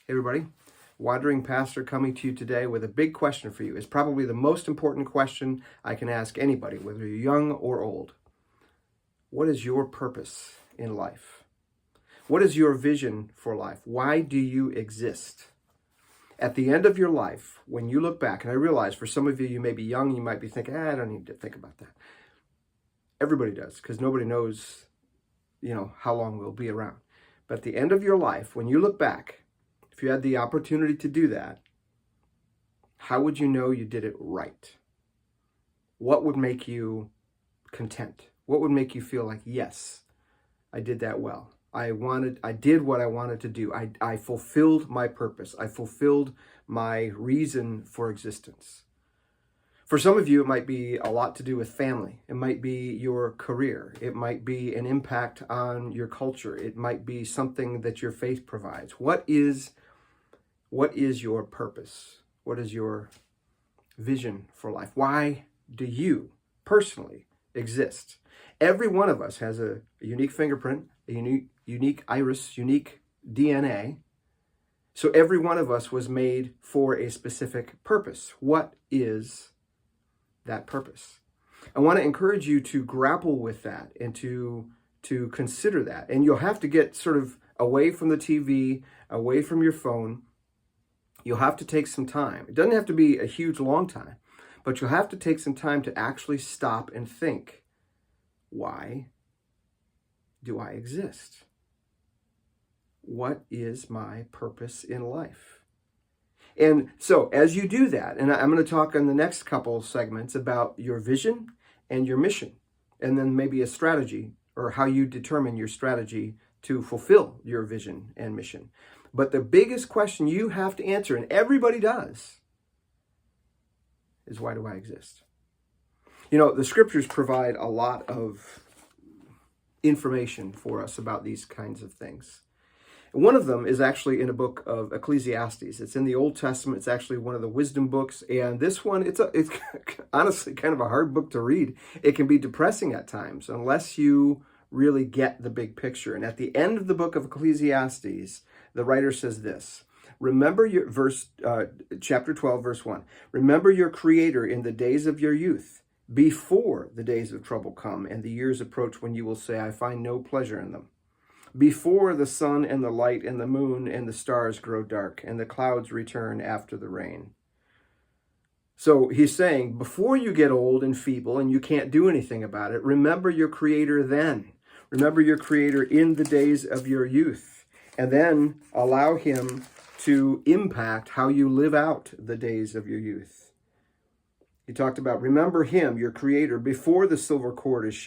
Hey everybody, Wandering Pastor coming to you today with a big question for you. It's probably the most important question I can ask anybody, whether you're young or old. What is your purpose in life? What is your vision for life? Why do you exist? At the end of your life, when you look back, and I realize for some of you, you may be young, you might be thinking, I don't need to think about that. Everybody does, because nobody knows, how long we'll be around. But at the end of your life, when you look back, if you had the opportunity to do that, how would you know you did it right? What would make you content? What would make you feel like, yes, I did that well. I did what I wanted to do. I fulfilled my purpose. I fulfilled my reason for existence. For some of you, it might be a lot to do with family. It might be your career. It might be an impact on your culture. It might be something that your faith provides. What is your purpose? What is your vision for life? Why do you personally exist? Every one of us has a unique fingerprint, a unique iris, unique DNA. So every one of us was made for a specific purpose. What is that purpose? I want to encourage you to grapple with that and to consider that. And you'll have to get sort of away from the TV, away from your phone. You'll have to take some time. It doesn't have to be a huge long time, but you'll have to take some time to actually stop and think, why do I exist? What is my purpose in life? And so as you do that, and I'm going to talk in the next couple of segments about your vision and your mission, and then maybe a strategy or how you determine your strategy to fulfill your vision and mission. But the biggest question you have to answer, and everybody does, is why do I exist? The scriptures provide a lot of information for us about these kinds of things. And one of them is actually in a book of Ecclesiastes. It's in the Old Testament. It's actually one of the wisdom books. And this one, it's honestly kind of a hard book to read. It can be depressing at times unless you really get the big picture. And at the end of the book of Ecclesiastes, the writer says this: remember chapter 12, verse 1. Remember your Creator in the days of your youth, before the days of trouble come and the years approach when you will say, I find no pleasure in them. Before the sun and the light and the moon and the stars grow dark and the clouds return after the rain. So he's saying, before you get old and feeble and you can't do anything about it, remember your Creator then. Remember your Creator in the days of your youth. And then allow him to impact how you live out the days of your youth. He talked about, remember him, your Creator, before the silver cord is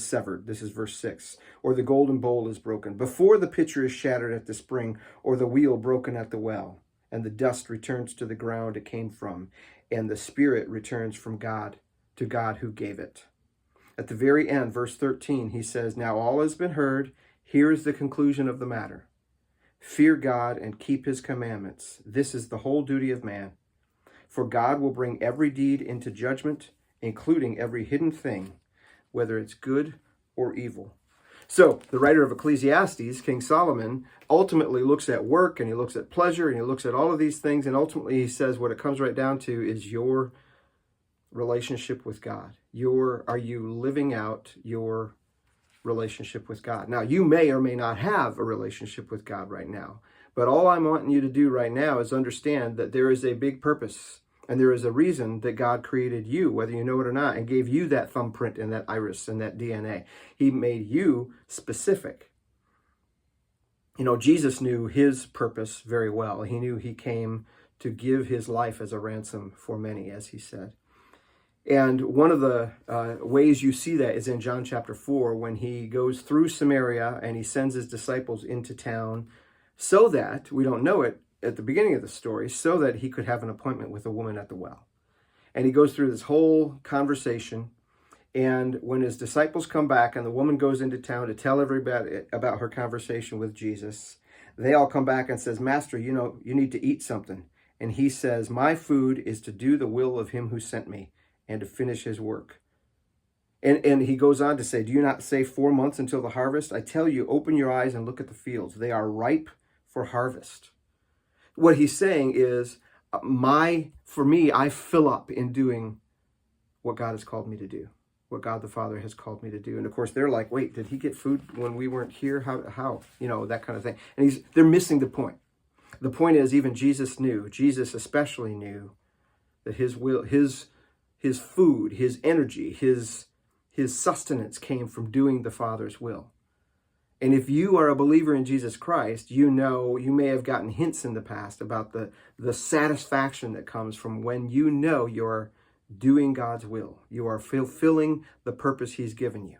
severed. This is verse 6. Or the golden bowl is broken. Before the pitcher is shattered at the spring, or the wheel broken at the well. And the dust returns to the ground it came from. And the spirit returns from God to God who gave it. At the very end, verse 13, he says, now all has been heard. Here is the conclusion of the matter. Fear God and keep his commandments. This is the whole duty of man. For God will bring every deed into judgment, including every hidden thing, whether it's good or evil. So the writer of Ecclesiastes, King Solomon, ultimately looks at work and he looks at pleasure and he looks at all of these things. And ultimately he says what it comes right down to is your relationship with God. Are you living out your relationship with God? Now, you may or may not have a relationship with God right now, but all I'm wanting you to do right now is understand that there is a big purpose and there is a reason that God created you, whether you know it or not, and gave you that thumbprint and that iris and that DNA. He made you specific. Jesus knew his purpose very well. He knew he came to give his life as a ransom for many, as he said. And one of the ways you see that is in John chapter 4, when he goes through Samaria and he sends his disciples into town so that, we don't know it at the beginning of the story, so that he could have an appointment with a woman at the well. And he goes through this whole conversation. And when his disciples come back and the woman goes into town to tell everybody about her conversation with Jesus, they all come back and says, Master, you need to eat something. And he says, my food is to do the will of him who sent me and to finish his work. And he goes on to say, do you not say 4 months until the harvest? I tell you, open your eyes and look at the fields. They are ripe for harvest. what he's saying is, for me, I fill up in doing what God has called me to do, what God the Father has called me to do. And of course, they're like, wait, did he get food when we weren't here? How? That kind of thing. And they're missing the point. The point is, even Jesus especially knew that his will, his food, his energy, his sustenance came from doing the Father's will. And if you are a believer in Jesus Christ, you may have gotten hints in the past about the satisfaction that comes from when you're doing God's will. You are fulfilling the purpose he's given you.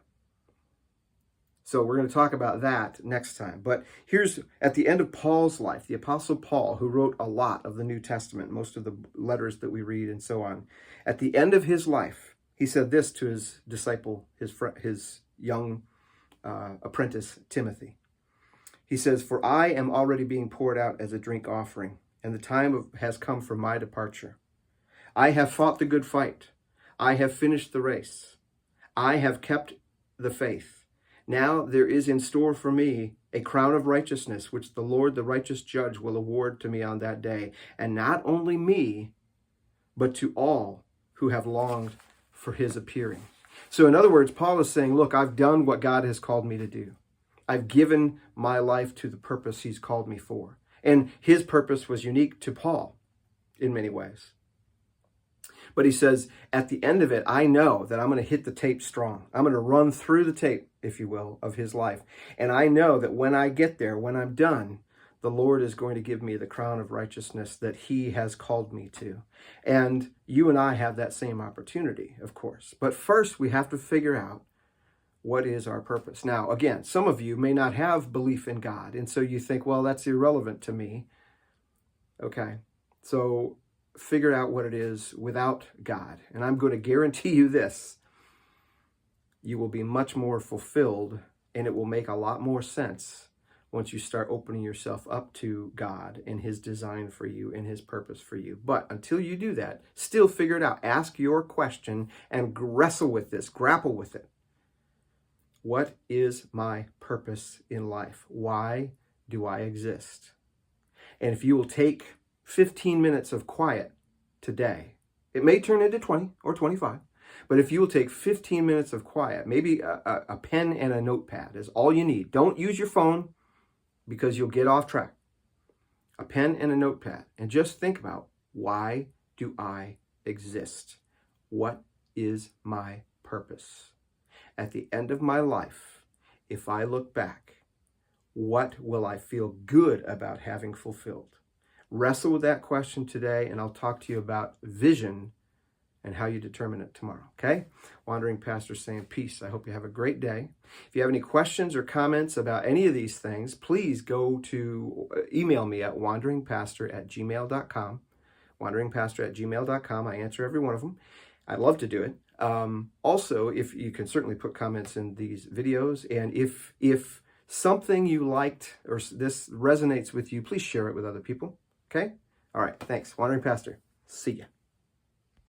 So we're going to talk about that next time. But here's, at the end of Paul's life, the Apostle Paul, who wrote a lot of the New Testament, most of the letters that we read and so on, at the end of his life, he said this to his disciple, his young apprentice, Timothy. He says, "For I am already being poured out as a drink offering, and the time has come for my departure. I have fought the good fight. I have finished the race. I have kept the faith. Now there is in store for me a crown of righteousness, which the Lord, the righteous judge, will award to me on that day. And not only me, but to all who have longed for his appearing." So in other words, Paul is saying, look, I've done what God has called me to do. I've given my life to the purpose he's called me for. And his purpose was unique to Paul in many ways. But he says, at the end of it, I know that I'm going to hit the tape strong. I'm going to run through the tape, if you will, of his life. And I know that when I get there, when I'm done, the Lord is going to give me the crown of righteousness that he has called me to. And you and I have that same opportunity, of course. But first, we have to figure out what is our purpose. Now, again, some of you may not have belief in God, and so you think, well, that's irrelevant to me. Okay, so figure out what it is without God. And I'm going to guarantee you this: you will be much more fulfilled, and it will make a lot more sense once you start opening yourself up to God and his design for you and his purpose for you. But until you do that, still figure it out. Ask your question and wrestle with this, grapple with it. What is my purpose in life? Why do I exist? And if you will take 15 minutes of quiet today, it may turn into 20 or 25, but if you will take 15 minutes of quiet, maybe a pen and a notepad is all you need. Don't use your phone, because you'll get off track. A pen and a notepad. And just think about, why do I exist? What is my purpose? At the end of my life, if I look back, what will I feel good about having fulfilled? Wrestle with that question today, and I'll talk to you about vision and how you determine it tomorrow, okay? Wandering Pastor saying peace. I hope you have a great day. If you have any questions or comments about any of these things, please email me at wanderingpastor@gmail.com. wanderingpastor@gmail.com. I answer every one of them. I'd love to do it. Also, if you can certainly put comments in these videos, and if something you liked or this resonates with you, please share it with other people, okay? All right, thanks. Wandering Pastor. See ya.